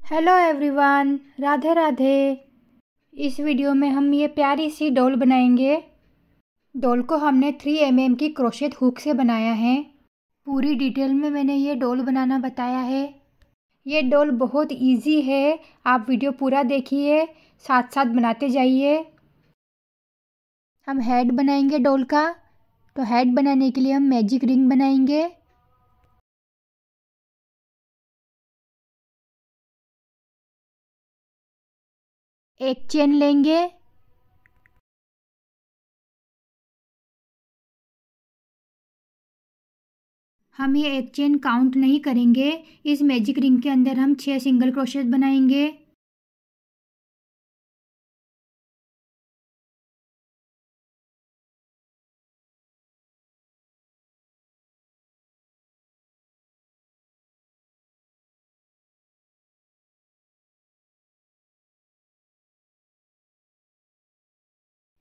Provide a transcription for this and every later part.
Hello everyone, Radhe Radhe. इस video में हम ये प्यारी सी डॉल बनाएंगे। डॉल को हमने 3 mm की क्रोशेट हुक से बनाया है। पूरी डिटेल में मैंने ये डॉल बनाना बताया है। ये डॉल बहुत इजी है, आप वीडियो पूरा देखिए, साथ साथ बनाते जाइए। हम हेड बनाएंगे डॉल का, तो हेड बनाने के लिए हम मैजिक रिंग बनाएंगे। एक चेन लेंगे, हम ये एक चेन काउंट नहीं करेंगे। इस मैजिक रिंग के अंदर हम 6 सिंगल क्रोशेट बनाएंगे।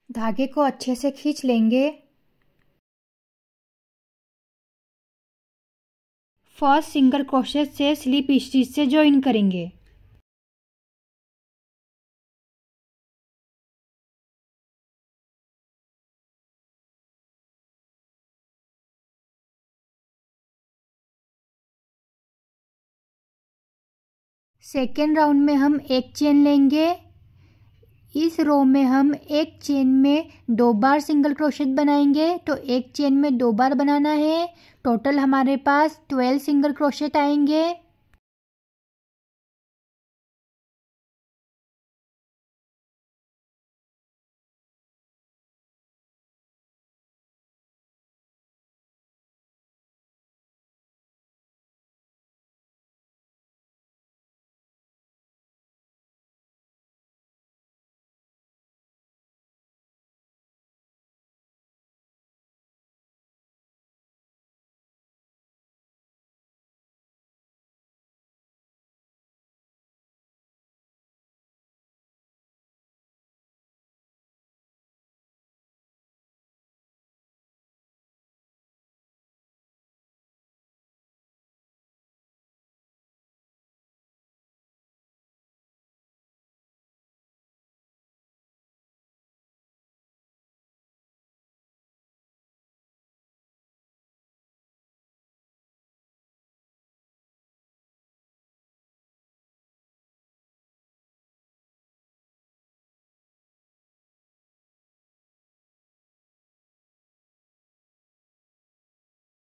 धागे को अच्छे से खींच लेंगे। फर्स्ट सिंगल क्रोशेट से स्लिप स्टिच से ज्वाइन करेंगे। सेकेंड राउंड में हम एक चेन लेंगे। इस रो में हम एक चेन में 2 बार सिंगल क्रोशेट बनाएंगे, तो एक चेन में 2 बार बनाना है। टोटल हमारे पास 12 सिंगल क्रोशेट आएंगे।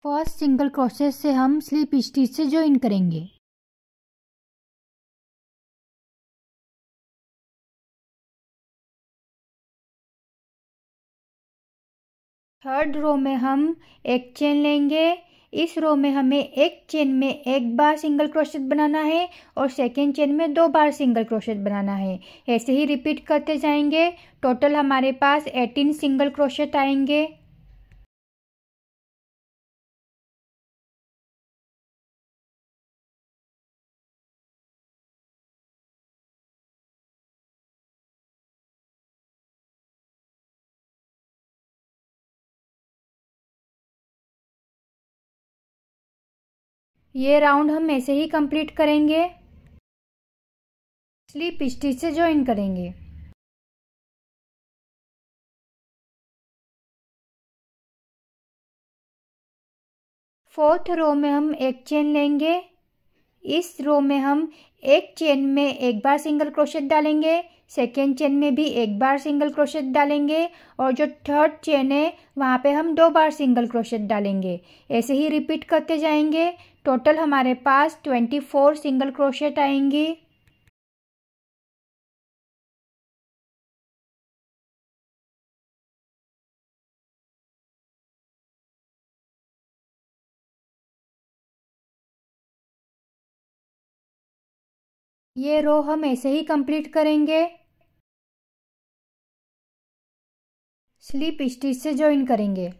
फर्स्ट सिंगल क्रोशेट से हम स्लिप स्टिच से ज्वाइन करेंगे। थर्ड रो में हम एक चेन लेंगे। इस रो में हमें एक चेन में 1 बार सिंगल क्रोशेट बनाना है और सेकेंड चेन में 2 बार सिंगल क्रोशेट बनाना है। ऐसे ही रिपीट करते जाएंगे। टोटल हमारे पास 18 सिंगल क्रोशेट आएंगे। ये राउंड हम ऐसे ही कंप्लीट करेंगे। स्लिप स्टिच से ज्वाइन करेंगे। फोर्थ रो में हम एक चेन लेंगे। इस रो में हम एक चेन में 1 बार सिंगल क्रोशेट डालेंगे, सेकेंड चेन में भी 1 बार सिंगल क्रोशेट डालेंगे और जो थर्ड चेन है वहाँ पे हम 2 बार सिंगल क्रोशेट डालेंगे। ऐसे ही रिपीट करते जाएंगे। टोटल हमारे पास 24 सिंगल क्रोशेट आएंगी। ये रो हम ऐसे ही कंप्लीट करेंगे। स्लिप स्टिच से ज्वाइन करेंगे।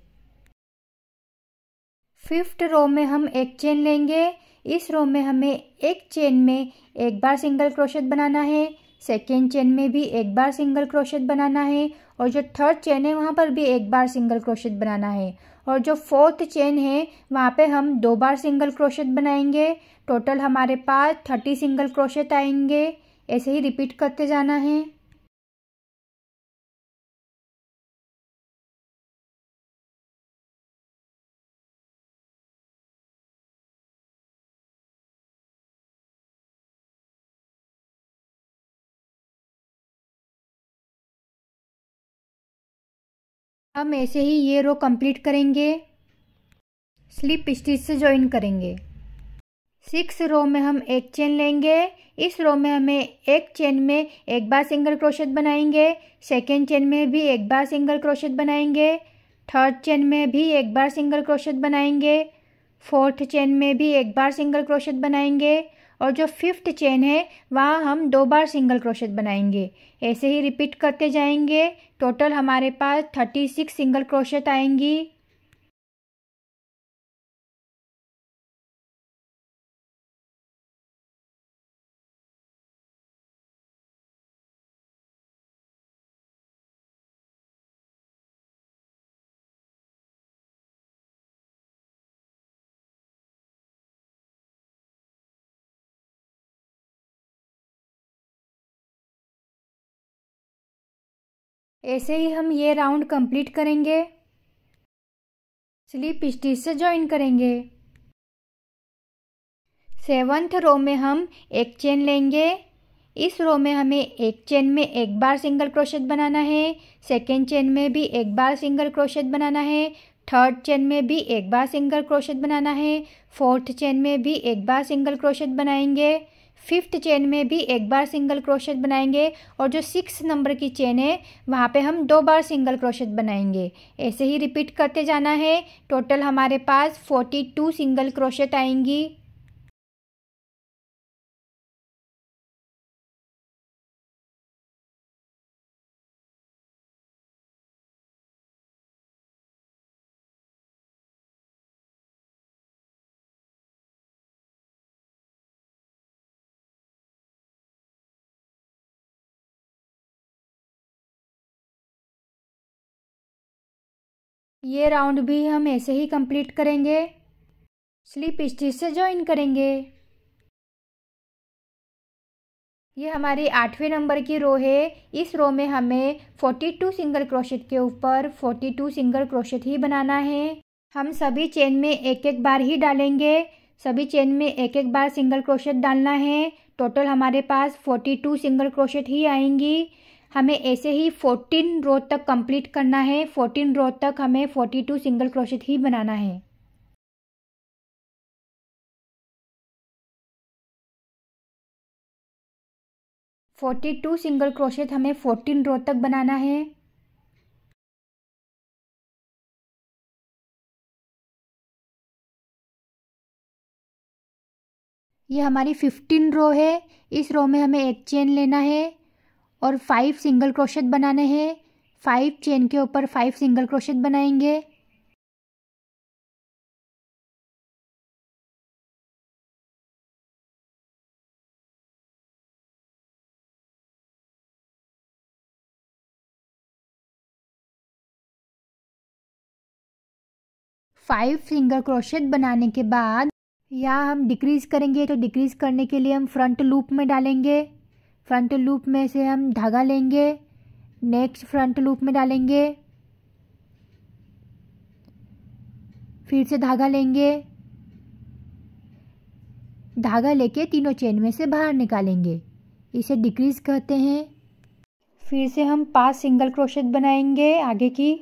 फिफ्थ रो में हम एक चेन लेंगे। इस रो में हमें एक चेन में 1 बार सिंगल क्रोशेट बनाना है, सेकेंड चेन में भी 1 बार सिंगल क्रोशेट बनाना है और जो थर्ड चेन है वहाँ पर भी 1 बार सिंगल क्रोशेट बनाना है और जो फोर्थ चेन है वहाँ पे हम 2 बार सिंगल क्रोशेट बनाएंगे। टोटल हमारे पास 30 सिंगल क्रोशेट आएंगे। ऐसे ही रिपीट करते जाना है। हम ऐसे ही ये रो कंप्लीट करेंगे। स्लिप स्टिच से ज्वाइन करेंगे। 6 रो में हम एक चेन लेंगे। इस रो में हमें एक चेन में एक बार सिंगल क्रोशेट बनाएंगे, सेकेंड चेन में भी एक बार सिंगल क्रोशेट बनाएंगे, थर्ड चेन में भी एक बार सिंगल क्रोशेट बनाएंगे, फोर्थ चेन में भी एक बार सिंगल क्रोशेट बनाएंगे और जो फिफ्थ चेन है वहाँ हम 2 बार सिंगल क्रोशेट बनाएंगे। ऐसे ही रिपीट करते जाएंगे। टोटल हमारे पास 36 सिंगल क्रोशेट आएंगी। ऐसे ही हम ये राउंड कंप्लीट करेंगे। स्लिप स्टिच से ज्वाइन करेंगे। 7th रो में हम एक चेन लेंगे। इस रो में हमें एक चेन में एक बार सिंगल क्रोशेट बनाना है, सेकेंड चेन में भी एक बार सिंगल क्रोशेट बनाना है, थर्ड चेन में भी एक बार सिंगल क्रोशेट बनाना है, फोर्थ चेन में भी एक बार सिंगल क्रोशेट बनाएंगे, फिफ्थ चेन में भी एक बार सिंगल क्रोशेट बनाएंगे और जो 6 नंबर की चेन है वहाँ पे हम 2 बार सिंगल क्रोशेट बनाएंगे। ऐसे ही रिपीट करते जाना है। टोटल हमारे पास 42 सिंगल क्रोशेट आएंगी। ये राउंड भी हम ऐसे ही कंप्लीट करेंगे। स्लिप स्टिच से ज्वाइन करेंगे। ये हमारी 8वें नंबर की रो है। इस रो में हमें 42 सिंगल क्रोशेट के ऊपर 42 सिंगल क्रोशेट ही बनाना है। हम सभी चेन में एक एक बार ही डालेंगे। सभी चेन में एक एक बार सिंगल क्रोशेट डालना है। टोटल हमारे पास 42 सिंगल क्रोशेट ही आएंगी। हमें ऐसे ही 14 रो तक कंप्लीट करना है। 14 रो तक हमें 42 सिंगल क्रोशेट ही बनाना है। फोर्टी टू सिंगल क्रोशेट हमें 14 रो तक बनाना है। ये हमारी 15 रो है। इस रो में हमें एक चेन लेना है और 5 सिंगल क्रोशेट बनाने हैं। 5 चेन के ऊपर 5 सिंगल क्रोशेट बनाएंगे। फाइव सिंगल क्रोशेट बनाने के बाद यहाँ हम डिक्रीज करेंगे। तो डिक्रीज करने के लिए हम फ्रंट लूप में डालेंगे। फ्रंट लूप में से हम धागा लेंगे, नेक्स्ट फ्रंट लूप में डालेंगे, फिर से धागा लेंगे, धागा लेके तीनों चेन में से बाहर निकालेंगे। इसे डिक्रीज कहते हैं। फिर से हम 5 सिंगल क्रोशेट बनाएंगे आगे की।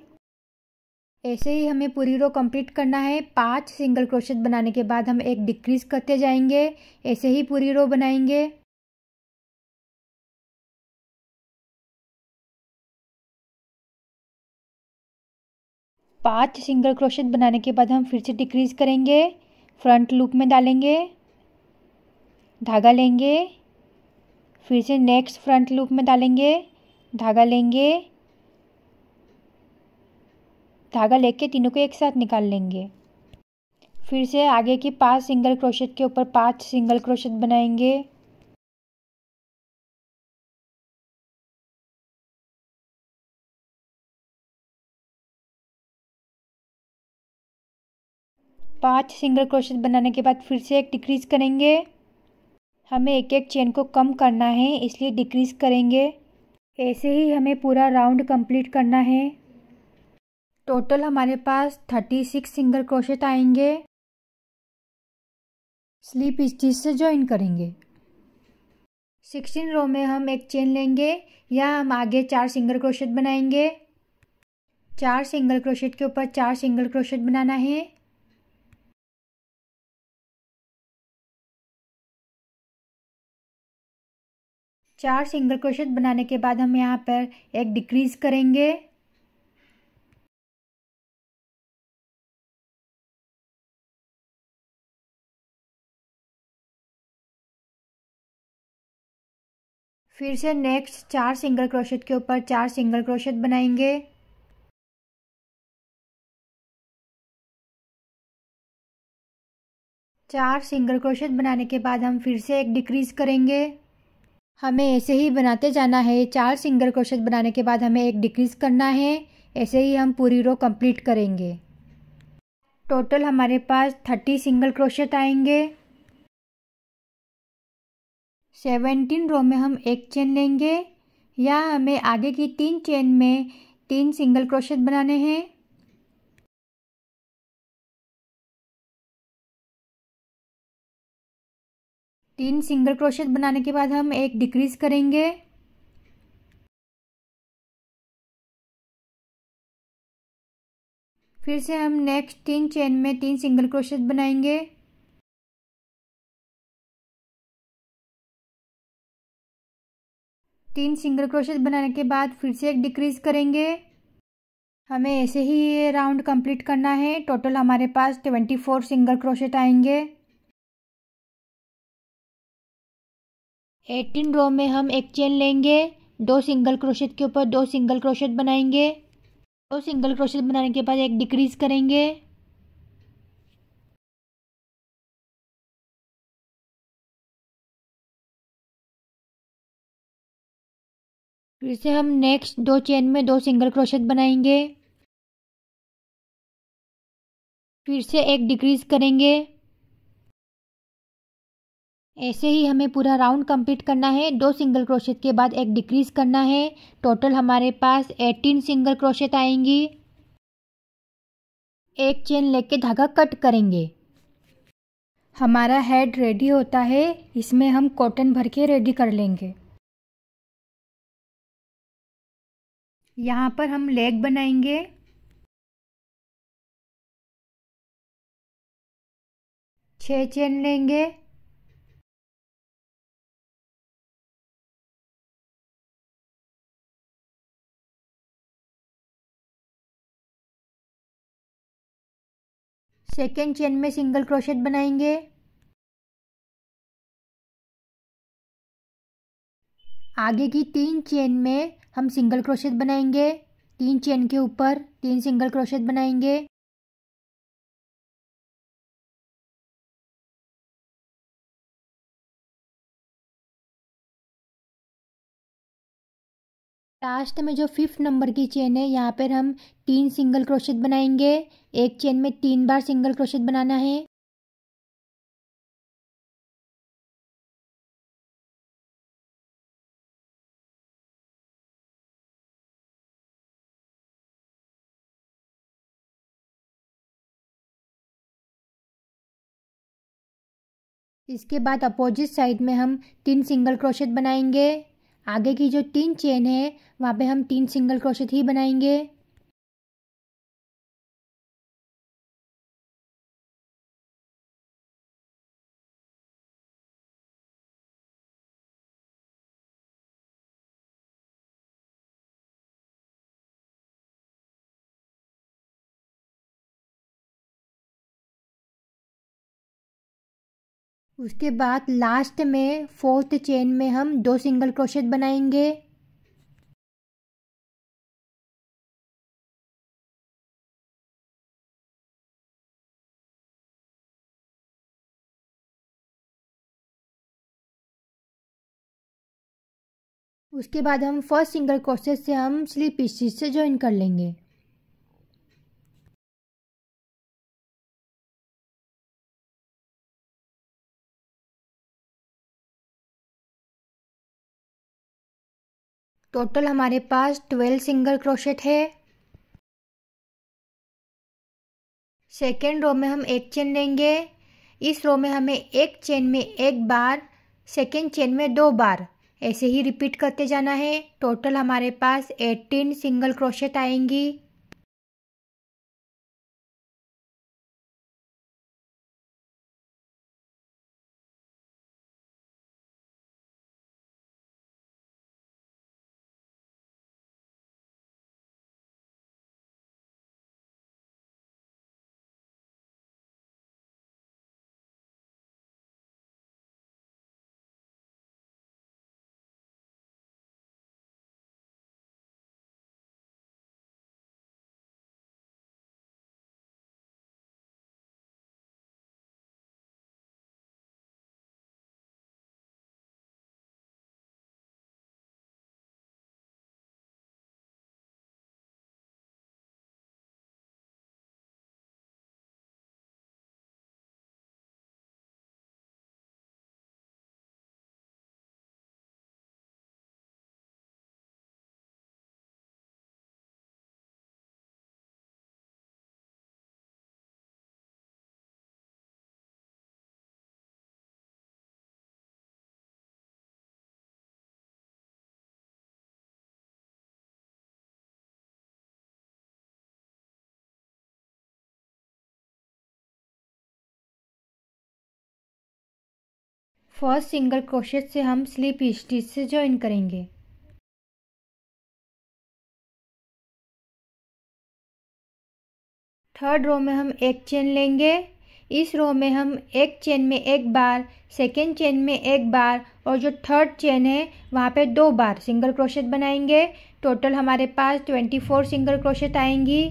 ऐसे ही हमें पूरी रो कंप्लीट करना है। 5 सिंगल क्रोशेट बनाने के बाद हम एक डिक्रीज करते जाएंगे। ऐसे ही पूरी रो बनाएंगे। पांच सिंगल क्रोशेट बनाने के बाद हम फिर से डिक्रीज करेंगे। फ्रंट लूप में डालेंगे, धागा लेंगे, फिर से नेक्स्ट फ्रंट लूप में डालेंगे, धागा लेंगे, धागा लेके तीनों को एक साथ निकाल लेंगे। फिर से आगे की 5 सिंगल क्रोशेट के ऊपर 5 सिंगल क्रोशेट बनाएंगे। 5 सिंगल क्रोशेट बनाने के बाद फिर से एक डिक्रीज करेंगे। हमें एक एक चेन को कम करना है, इसलिए डिक्रीज करेंगे। ऐसे ही हमें पूरा राउंड कंप्लीट करना है। टोटल हमारे पास 36 सिंगल क्रोशेट आएंगे। स्लिप स्टिच से ज्वाइन करेंगे। 16 रो में हम एक चेन लेंगे, या हम आगे 4 सिंगल क्रोशेट बनाएंगे। 4 सिंगल क्रोशेट के ऊपर 4 सिंगल क्रोशेट बनाना है। चार सिंगल क्रोशेट बनाने के बाद हम यहाँ पर एक डिक्रीज करेंगे। फिर से नेक्स्ट 4 सिंगल क्रोशेट के ऊपर 4 सिंगल क्रोशेट बनाएंगे। चार सिंगल क्रोशेट बनाने के बाद हम फिर से एक डिक्रीज करेंगे। हमें ऐसे ही बनाते जाना है। 4 सिंगल क्रोशेट बनाने के बाद हमें एक डिक्रीज करना है। ऐसे ही हम पूरी रो कंप्लीट करेंगे। टोटल हमारे पास 30 सिंगल क्रोशेट आएंगे। 17 रो में हम एक चेन लेंगे, या हमें आगे की 3 चेन में 3 सिंगल क्रोशेट बनाने हैं। तीन सिंगल क्रोशेट बनाने के बाद हम एक डिक्रीज करेंगे। फिर से हम नेक्स्ट 3 चेन में 3 सिंगल क्रोशेट बनाएंगे। तीन सिंगल क्रोशेट बनाने के बाद फिर से एक डिक्रीज करेंगे। हमें ऐसे ही ये राउंड कंप्लीट करना है। टोटल हमारे पास 24 सिंगल क्रोशेट आएंगे। 18 रो में हम एक चेन लेंगे, 2 सिंगल क्रोशेट के ऊपर 2 सिंगल क्रोशेट बनाएंगे। 2 सिंगल क्रोशेट बनाने के बाद एक डिक्रीज करेंगे। फिर से हम नेक्स्ट 2 चेन में 2 सिंगल क्रोशेट बनाएंगे। फिर से एक डिक्रीज करेंगे। ऐसे ही हमें पूरा राउंड कंप्लीट करना है। 2 सिंगल क्रोशेट के बाद एक डिक्रीज करना है। टोटल हमारे पास 18 सिंगल क्रोशेट आएंगी। एक चेन लेके धागा कट करेंगे। हमारा हेड रेडी होता है, इसमें हम कॉटन भर के रेडी कर लेंगे। यहाँ पर हम लेग बनाएंगे। छह चेन लेंगे। सेकेंड चेन में सिंगल क्रोशेट बनाएंगे। आगे की 3 चेन में हम सिंगल क्रोशेट बनाएंगे। 3 चेन के ऊपर 3 सिंगल क्रोशेट बनाएंगे। लास्ट में जो 5th नंबर की चेन है, यहाँ पर हम 3 सिंगल क्रोशेट बनाएंगे। एक चेन में 3 बार सिंगल क्रोशेट बनाना है। इसके बाद अपोजिट साइड में हम 3 सिंगल क्रोशेट बनाएंगे। आगे की जो 3 चेन है, वहाँ पे हम 3 सिंगल क्रोशेट ही बनाएंगे। उसके बाद लास्ट में 4th चेन में हम 2 सिंगल क्रोशेट बनाएंगे। उसके बाद हम फर्स्ट सिंगल क्रोशेट से हम स्लिप स्टिच से ज्वाइन कर लेंगे। टोटल हमारे पास 12 सिंगल क्रोशेट है। सेकेंड रो में हम एक चेन लेंगे। इस रो में हमें एक चेन में एक बार, सेकेंड चेन में 2 बार, ऐसे ही रिपीट करते जाना है। टोटल हमारे पास 18 सिंगल क्रोशेट आएंगी। फर्स्ट सिंगल क्रोशेट से हम स्लिप स्टिच से ज्वाइन करेंगे। थर्ड रो में हम एक चेन लेंगे। इस रो में हम एक चेन में एक बार, सेकेंड चेन में एक बार और जो थर्ड चेन है वहाँ पे 2 बार सिंगल क्रोशेट बनाएंगे। टोटल हमारे पास 24 सिंगल क्रोशेट आएंगी।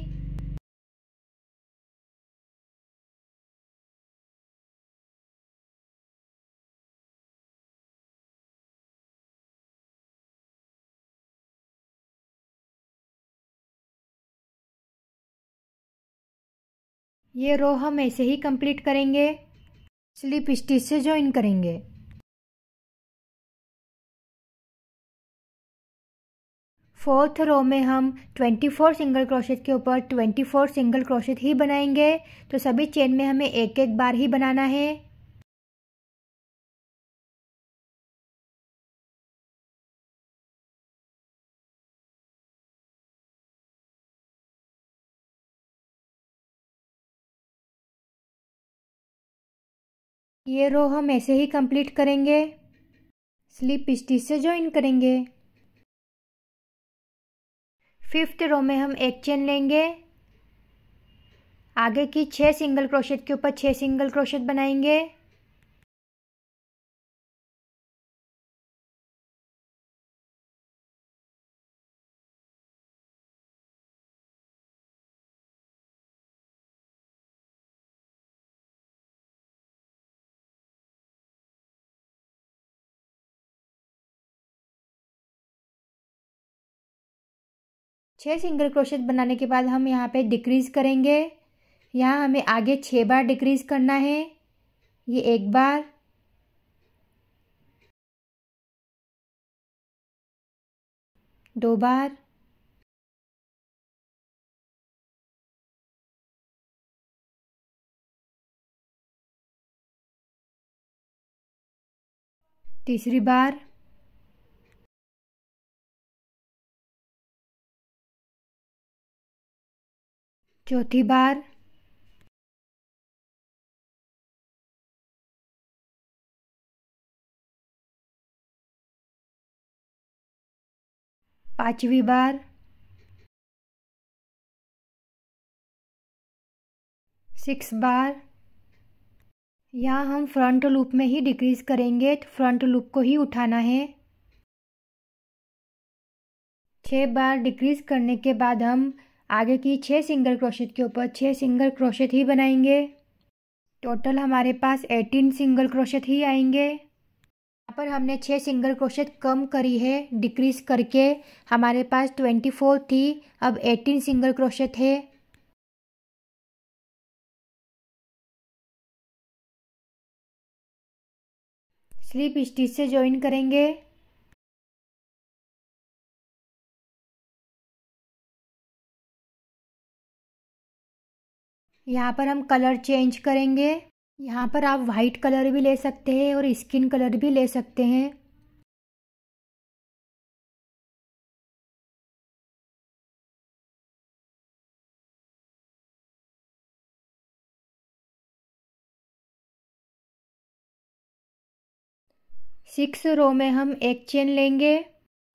ये रो हम ऐसे ही कंप्लीट करेंगे, स्लिप स्टिच से ज्वाइन करेंगे। फोर्थ रो में हम 24 सिंगल क्रोशेट के ऊपर 24 सिंगल क्रोशेट ही बनाएंगे। तो सभी चेन में हमें एक एक बार ही बनाना है। ये रो हम ऐसे ही कंप्लीट करेंगे, स्लिप स्टिच से ज्वाइन करेंगे। फिफ्थ रो में हम एक चेन लेंगे। आगे की 6 सिंगल क्रोशेट के ऊपर 6 सिंगल क्रोशेट बनाएंगे। छः सिंगल क्रोशेट बनाने के बाद हम यहाँ पे डिक्रीज करेंगे। यहाँ हमें आगे 6 बार डिक्रीज करना है। ये एक बार, दो बार, तीसरी बार, चौथी बार, पांचवी बार, सिक्स बार। यहाँ हम फ्रंट लूप में ही डिक्रीज करेंगे, तो फ्रंट लूप को ही उठाना है। 6 बार डिक्रीज करने के बाद हम आगे की 6 सिंगल क्रोशेट के ऊपर 6 सिंगल क्रोशेट ही बनाएंगे। टोटल हमारे पास 18 सिंगल क्रोशेट ही आएंगे। यहाँ पर हमने 6 सिंगल क्रोशेट कम करी है डिक्रीज करके, हमारे पास 24 थी, अब 18 सिंगल क्रोशेट है। स्लिप स्टिच से ज्वाइन करेंगे। यहाँ पर हम कलर चेंज करेंगे। यहाँ पर आप वाइट कलर भी ले सकते हैं और स्किन कलर भी ले सकते हैं। सिक्स रो में हम एक चेन लेंगे।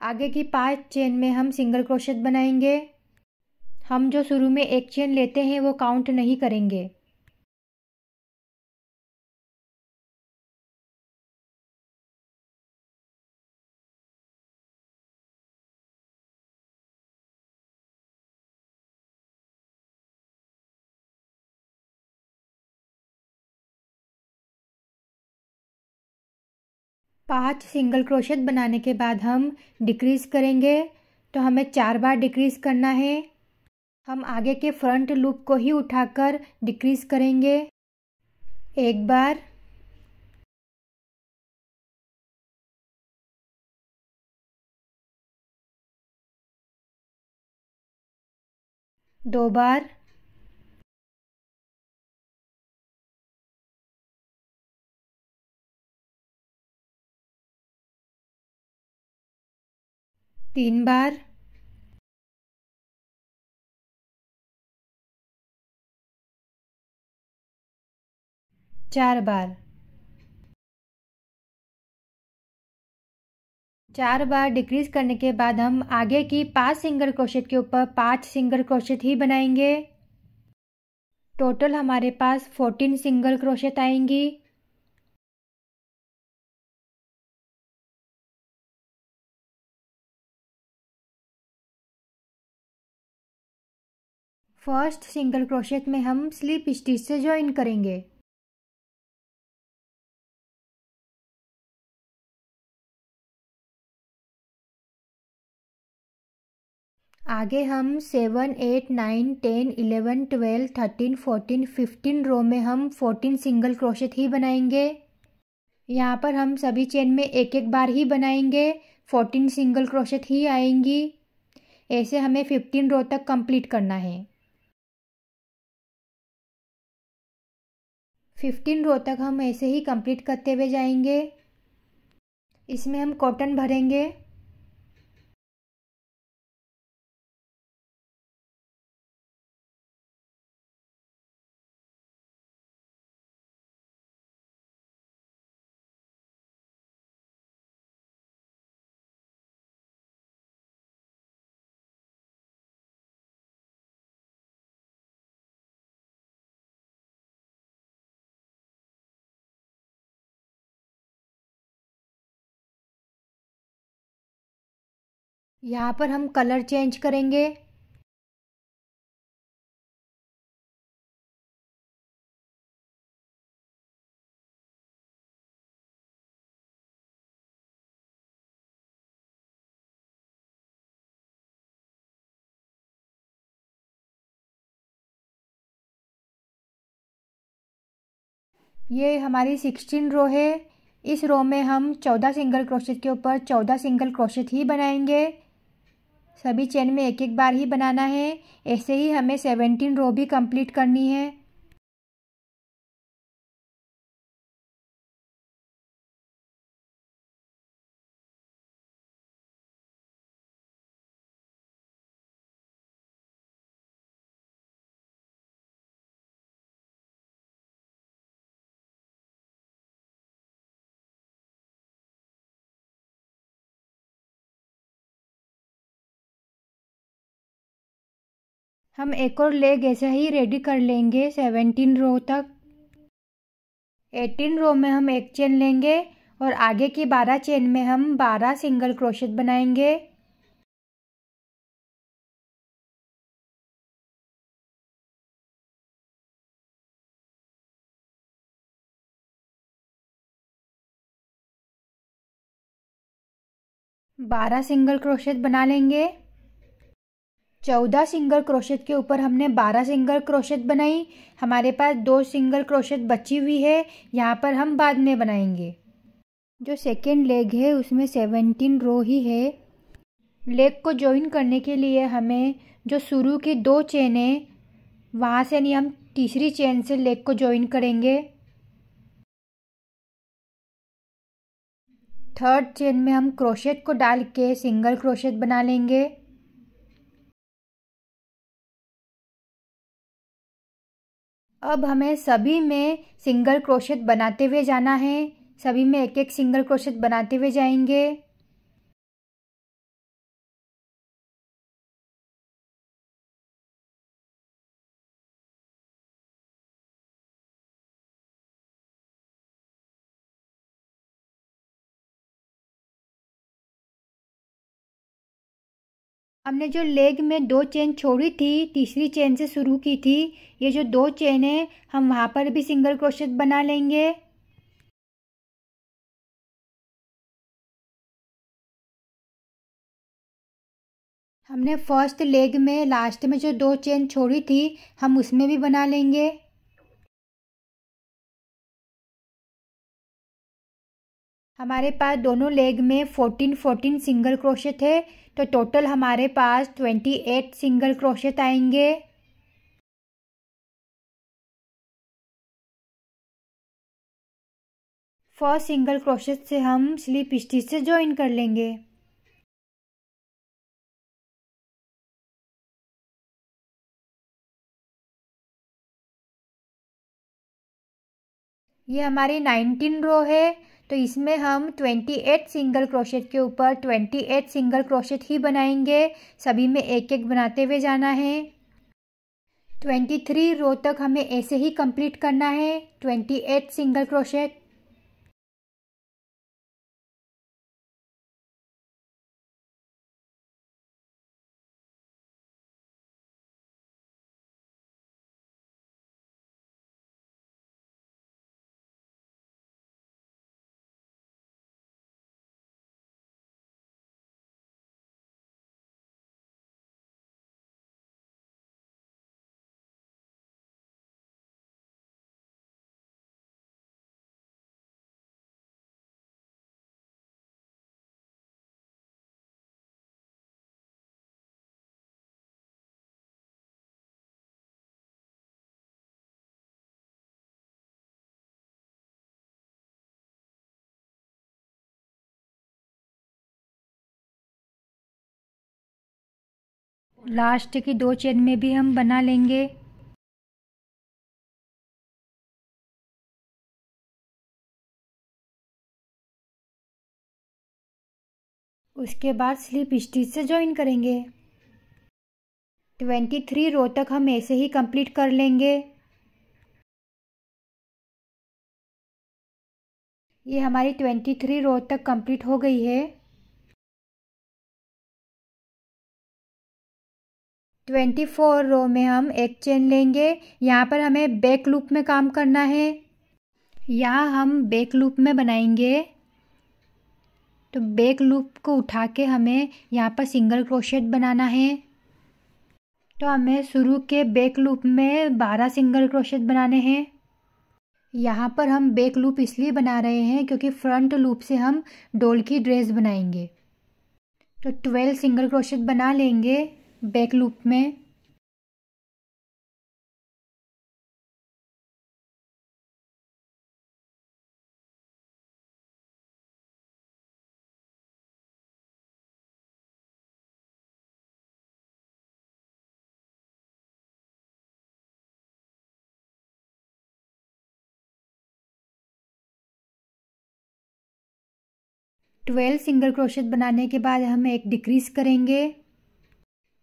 आगे की 5 चेन में हम सिंगल क्रोशेट बनाएंगे। हम जो शुरू में एक चेन लेते हैं वो काउंट नहीं करेंगे। पांच सिंगल क्रोशेट बनाने के बाद हम डिक्रीज करेंगे। तो हमें 4 बार डिक्रीज करना है। हम आगे के फ्रंट लूप को ही उठाकर डिक्रीज करेंगे। एक बार, दो बार, तीन बार, चार बार। 4 बार डिक्रीज करने के बाद हम आगे की 5 सिंगल क्रोशेट के ऊपर 5 सिंगल क्रोशेट ही बनाएंगे। टोटल हमारे पास 14 सिंगल क्रोशेट आएंगी। फर्स्ट सिंगल क्रोशेट में हम स्लिप स्टिच से ज्वाइन करेंगे। आगे हम 7, 8, 9, 10, 11, 12, 13, 14, 15 रो में हम 14 सिंगल क्रोशेट ही बनाएंगे। यहाँ पर हम सभी चेन में एक एक बार ही बनाएंगे। 14 सिंगल क्रोशेट ही आएंगी। ऐसे हमें 15 रो तक कंप्लीट करना है। 15 रो तक हम ऐसे ही कंप्लीट करते हुए जाएंगे। इसमें हम कॉटन भरेंगे। यहाँ पर हम कलर चेंज करेंगे। ये हमारी 16 रो है। इस रो में हम 14 सिंगल क्रोशेट के ऊपर 14 सिंगल क्रोशेट ही बनाएंगे। सभी चेन में एक एक बार ही बनाना है। ऐसे ही हमें 17 रो भी कंप्लीट करनी है। हम एक और लेग ऐसे ही रेडी कर लेंगे 17 रो तक। 18 रो में हम एक चेन लेंगे और आगे की 12 चेन में हम 12 सिंगल क्रोशेट बनाएंगे। बारह सिंगल क्रोशेट बना लेंगे। 14 सिंगल क्रोशेट के ऊपर हमने 12 सिंगल क्रोशेट बनाई। हमारे पास 2 सिंगल क्रोशेट बची हुई है। यहाँ पर हम बाद में बनाएंगे। जो सेकेंड लेग है उसमें 17 रो ही है। लेग को ज्वाइन करने के लिए हमें जो शुरू की 2 चेनें वहाँ से नहीं, हम तीसरी चेन से लेग को ज्वाइन करेंगे। थर्ड चेन में हम क्रोशेट को डाल के सिंगल क्रोशेट बना लेंगे। अब हमें सभी में सिंगल क्रोशेट बनाते हुए जाना है। सभी में एक एक सिंगल क्रोशेट बनाते हुए जाएंगे। हमने जो लेग में 2 चेन छोड़ी थी, तीसरी चेन से शुरू की थी, ये जो 2 चेन है हम वहाँ पर भी सिंगल क्रोशेट बना लेंगे। हमने फर्स्ट लेग में लास्ट में जो 2 चेन छोड़ी थी, हम उसमें भी बना लेंगे। हमारे पास दोनों लेग में 14 सिंगल क्रोशेट है, तो टोटल हमारे पास 28 सिंगल क्रोशेट आएंगे। फर्स्ट सिंगल क्रोशेट से हम स्लिप स्टिच से ज्वाइन कर लेंगे। ये हमारी 19 रो है, तो इसमें हम 28 सिंगल क्रोशेट के ऊपर 28 सिंगल क्रोशेट ही बनाएंगे। सभी में एक एक बनाते हुए जाना है। 23 रो तक हमें ऐसे ही कंप्लीट करना है, 28 सिंगल क्रोशेट। लास्ट की 2 चेन में भी हम बना लेंगे। उसके बाद स्लिप स्टिच से ज्वाइन करेंगे। 23 रो तक हम ऐसे ही कंप्लीट कर लेंगे। ये हमारी 23 रो तक कंप्लीट हो गई है। 24 रो में हम एक चेन लेंगे। यहाँ पर हमें बैक लूप में काम करना है। यहाँ हम बैक लूप में बनाएंगे, तो बैक लूप को उठा के हमें यहाँ पर सिंगल क्रोशेट बनाना है। तो हमें शुरू के बैक लूप में 12 सिंगल क्रोशेट बनाने हैं। यहाँ पर हम बैक लूप इसलिए बना रहे हैं क्योंकि फ्रंट लूप से हम डॉल की ड्रेस बनाएंगे। तो 12 सिंगल क्रोशेट बना लेंगे बैक लूप में। ट्वेल्व सिंगल क्रोशेट बनाने के बाद हम एक डिक्रीज करेंगे।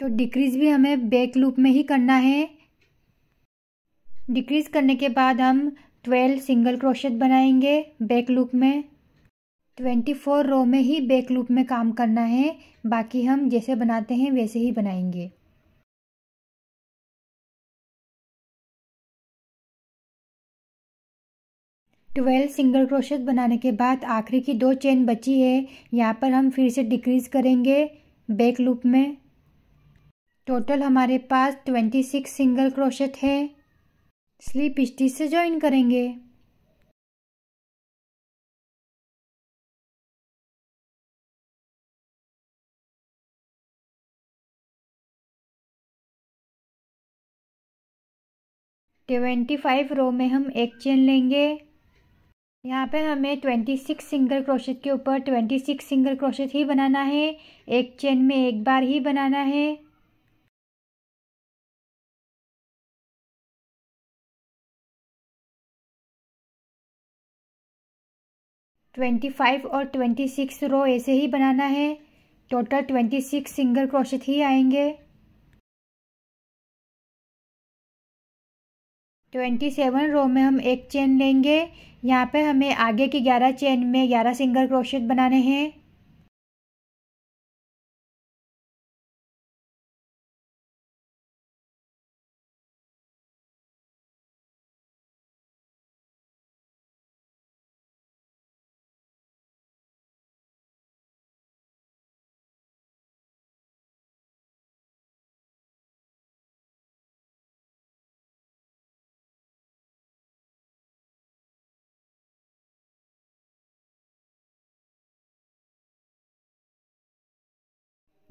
तो डिक्रीज भी हमें बैक लूप में ही करना है। डिक्रीज करने के बाद हम 12 सिंगल क्रोशेट बनाएंगे बैक लूप में। 24 रो में ही बैक लूप में काम करना है, बाकी हम जैसे बनाते हैं वैसे ही बनाएंगे। ट्वेल्व सिंगल क्रोशेट बनाने के बाद आखिरी की 2 चेन बची है, यहाँ पर हम फिर से डिक्रीज करेंगे बैक लूप में। टोटल हमारे पास 26 सिंगल क्रोशेट है। स्लिप स्टिच से ज्वाइन करेंगे। 25 रो में हम एक चेन लेंगे। यहाँ पे हमें 26 सिंगल क्रोशेट के ऊपर 26 सिंगल क्रोशेट ही बनाना है। एक चेन में एक बार ही बनाना है। 25 और 26 रो ऐसे ही बनाना है। टोटल 26 सिंगल क्रोशेट ही आएंगे। 27 रो में हम एक चेन लेंगे। यहाँ पे हमें आगे की 11 चेन में 11 सिंगल क्रोशेट बनाने हैं।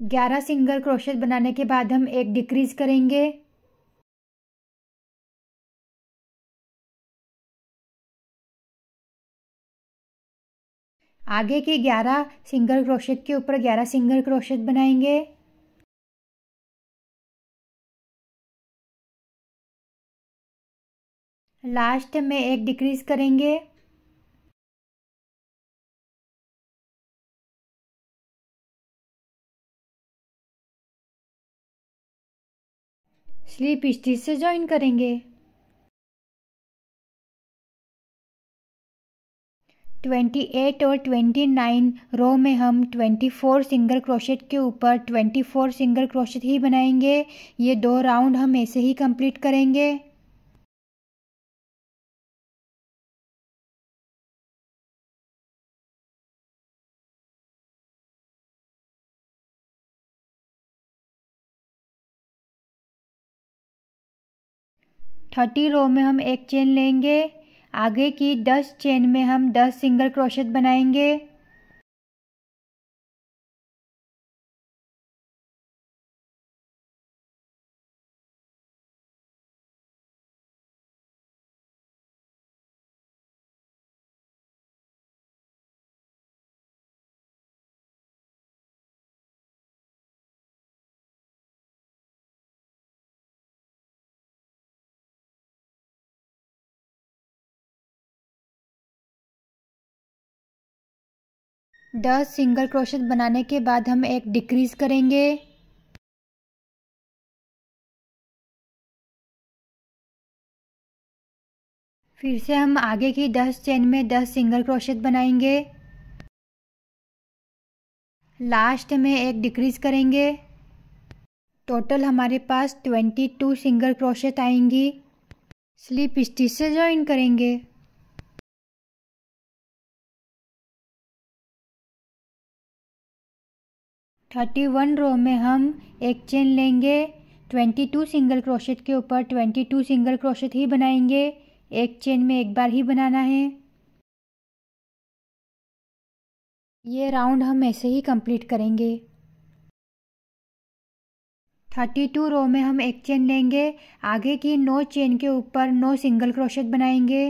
ग्यारह सिंगल क्रोशेट बनाने के बाद हम एक डिक्रीज करेंगे। आगे की 11 सिंगल क्रोशेट के ऊपर 11 सिंगल क्रोशेट बनाएंगे। लास्ट में एक डिक्रीज करेंगे। स्लीप स्टिच से ज्वाइन करेंगे। 28 और 29 रो में हम 24 सिंगल क्रोशेट के ऊपर 24 सिंगल क्रोशेट ही बनाएंगे। ये 2 राउंड हम ऐसे ही कंप्लीट करेंगे। थर्टी रो में हम एक चेन लेंगे। आगे की 10 चेन में हम 10 सिंगल क्रोशेट बनाएंगे। दस सिंगल क्रोशेट बनाने के बाद हम एक डिक्रीज करेंगे। फिर से हम आगे की 10 चेन में 10 सिंगल क्रोशेट बनाएंगे। लास्ट में एक डिक्रीज करेंगे। टोटल हमारे पास 22 सिंगल क्रोशेट आएंगी। स्लिप स्टिच से ज्वाइन करेंगे। थर्टी वन रो में हम एक चेन लेंगे। 22 सिंगल क्रोशेट के ऊपर 22 सिंगल क्रोशेट ही बनाएंगे। एक चेन में एक बार ही बनाना है। ये राउंड हम ऐसे ही कंप्लीट करेंगे। 32 रो में हम एक चेन लेंगे। आगे की 9 चेन के ऊपर 9 सिंगल क्रोशेट बनाएंगे।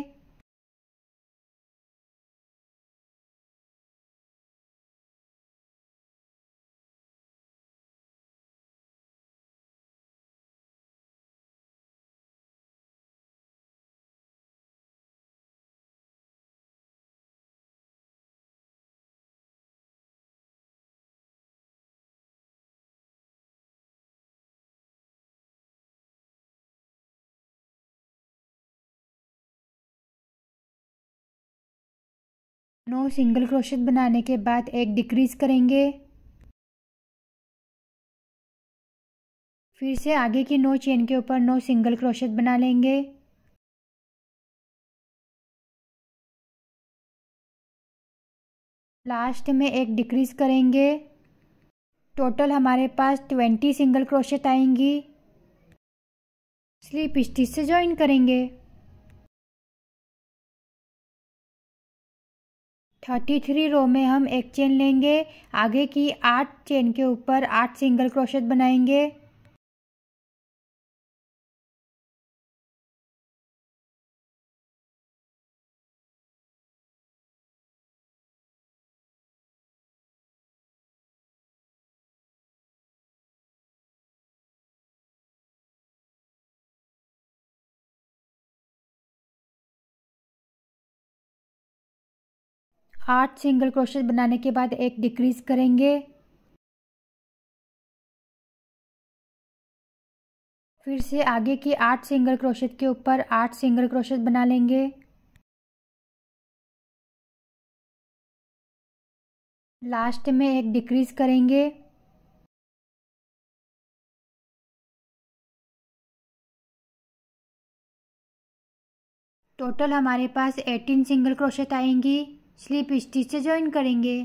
नौ सिंगल क्रोशेट बनाने के बाद एक डिक्रीज करेंगे। फिर से आगे की 9 चेन के ऊपर 9 सिंगल क्रोशेट बना लेंगे। लास्ट में एक डिक्रीज करेंगे। टोटल हमारे पास 20 सिंगल क्रोशेट आएंगी। स्लिप स्टिच से ज्वाइन करेंगे। 33 रो में हम एक चेन लेंगे। आगे की 8 चेन के ऊपर 8 सिंगल क्रोशेट बनाएंगे। 8 सिंगल क्रोशेट बनाने के बाद एक डिक्रीज करेंगे। फिर से आगे की 8 सिंगल क्रोशेट के ऊपर 8 सिंगल क्रोशेट बना लेंगे। लास्ट में एक डिक्रीज करेंगे। टोटल हमारे पास 18 सिंगल क्रोशेट आएंगी। स्लिप स्टिच से ज्वाइन करेंगे।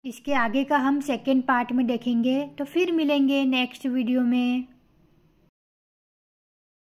इसके आगे का हम सेकेंड पार्ट में देखेंगे। तो फिर मिलेंगे नेक्स्ट वीडियो में।